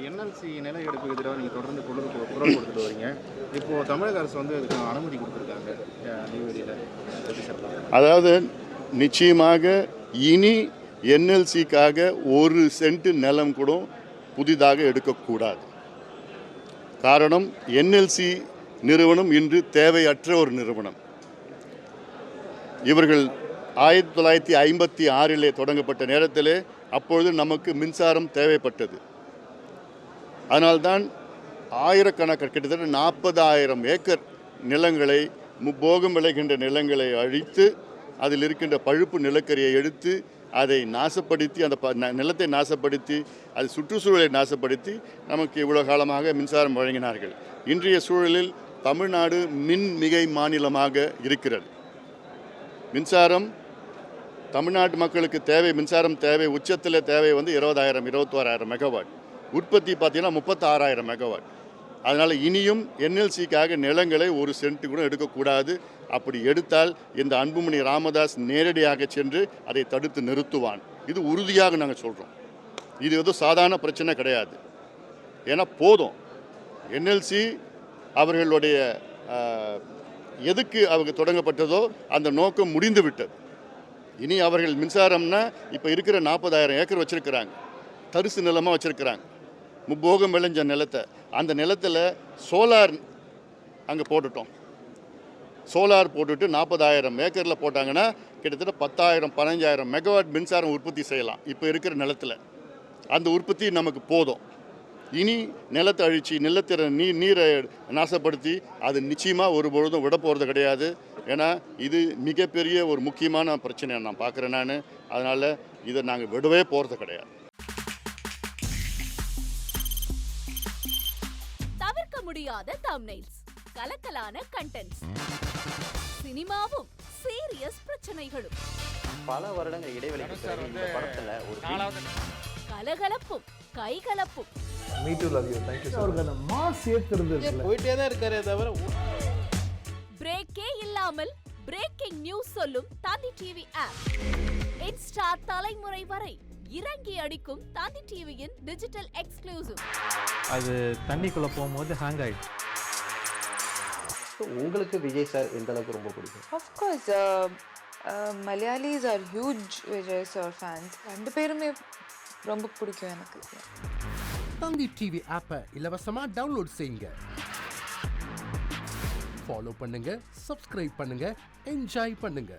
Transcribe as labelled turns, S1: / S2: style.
S1: NLC நில எடுப்புக்கு எதிராக நீங்கள் தொடர்ந்து குரல் கொடுத்துட்டு வரீங்க. இப்போ தமிழக அரசு வந்து அதுக்கு அனுமதி கொடுத்துருக்காங்க நீதிபதியில்.
S2: அதாவது நிச்சயமாக இனி என்எல்சிக்காக ஒரு சென்ட் நிலம் கூட புதிதாக எடுக்கக்கூடாது. காரணம், என்எல்சி நிறுவனம் இன்று தேவையற்ற ஒரு நிறுவனம். இவர்கள் 1956 தொடங்கப்பட்ட நேரத்திலே அப்பொழுது நமக்கு மின்சாரம் தேவைப்பட்டது. அதனால்தான் ஆயிரக்கணக்கான கிட்டத்தட்ட 40,000 ஏக்கர் நிலங்களை முப்போகம் விளைகின்ற நிலங்களை அழித்து அதில் இருக்கின்ற பழுப்பு நிலக்கரியை எடுத்து அதை நாசப்படுத்தி அந்த நிலத்தை நாசப்படுத்தி அது சுற்றுச்சூழலை நாசப்படுத்தி நமக்கு இவ்வளோ காலமாக மின்சாரம் வழங்கினார்கள். இன்றைய சூழலில் தமிழ்நாடு மின் மிகை மாநிலமாக இருக்கிறது. மின்சாரம் தமிழ்நாட்டு மக்களுக்கு தேவை, மின்சாரம் தேவை, உச்சத்தில் தேவை வந்து 20,000 21,000 மெகாவாட். உற்பத்தி பார்த்தீங்கன்னா 36,000 மெகாவாட். அதனால் இனியும் என்எல்சிக்காக நிலங்களை ஒரு சென்ட் கூட எடுக்கக்கூடாது. அப்படி எடுத்தால் இந்த அன்புமணி ராமதாஸ் நேரடியாக சென்று அதை தடுத்து நிறுத்துவான். இது உறுதியாக நாங்கள் சொல்கிறோம். இது எதுவும் சாதாரண பிரச்சனை கிடையாது. ஏன்னா போதும், என்எல்சி அவர்களுடைய எதுக்கு அவங்க தொடங்கப்பட்டதோ அந்த நோக்கம் முடிந்து விட்டது. இனி அவர்கள் மின்சாரம்னா இப்போ இருக்கிற 40,000 ஏக்கர் வச்சுருக்கிறாங்க, தரிசு நிலமாக வச்சுருக்கிறாங்க, முப்போகம் விளைஞ்ச நிலத்தை. அந்த நிலத்தில் சோலார் அங்கே போட்டுட்டோம். சோலார் போட்டுட்டு 40,000 ஏக்கரில் போட்டாங்கன்னா கிட்டத்தட்ட 10,000 15,000 மெகாவாட் மின்சாரம் உற்பத்தி செய்யலாம் இப்போ இருக்கிற நிலத்தில். அந்த உற்பத்தி நமக்கு போதும். இனி நிலத்தை அழித்து நிலத்திற நீரை நாசப்படுத்தி அது நிச்சயமாக ஒரு பொழுதும் விட போகிறது கிடையாது. ஏன்னா இது மிகப்பெரிய ஒரு முக்கியமான பிரச்சனையை நான் பார்க்குறேன் நான். அதனால் இதை நாங்கள் விடவே போகிறது கிடையாது.
S3: தவிர்க்க முடியாத தம்ப்நெயில்ஸ், கலக்கலான கண்டென்ட்ஸ், சினிமாவும் சீரியஸ் பிரச்சனைகளும்,
S4: பல வருடங்கள் இடைவெளிக்கு பிறகு இந்த படத்துல ஒரு
S3: கலகலப்பும் கைகலப்பும்.
S5: Me too, love you. Thank you so much. அவருக்கு அந்த மாஸ் ஏத்துறது இருக்குல்ல,
S1: போயிட்டே தான் இருக்காரே தவிர
S3: பிரேக்கே இல்லாமல் பிரேக்கிங் நியூஸ் சொல்லும் தந்தி டிவி ஆப். இன்ஸ்டா தலைமுறை வரை இறங்கி அடிக்கும் தந்தி டிவியின் டிஜிட்டல் எக்ஸ்க்ளூசிவ்.
S5: அது தண்ணிக்குள்ள போகும்போது ஹேங் ஆயிடுச்சு.
S4: உங்களுக்கு விஜய் சார் எந்த அளவுக்கு ரொம்ப பிடிக்கும்?
S6: Of course, Malayalis are huge Vijay sir fans. ரெண்டு பேருமே ரொம்ப பிடிக்கும் எனக்கு.
S7: தந்தி டிவி ஆப்பை இலவசமா டவுன்லோட் செய்யுங்க. ஃபாலோ பண்ணுங்க, சப்ஸ்கிரைப் பண்ணுங்க, என்ஜாய் பண்ணுங்க.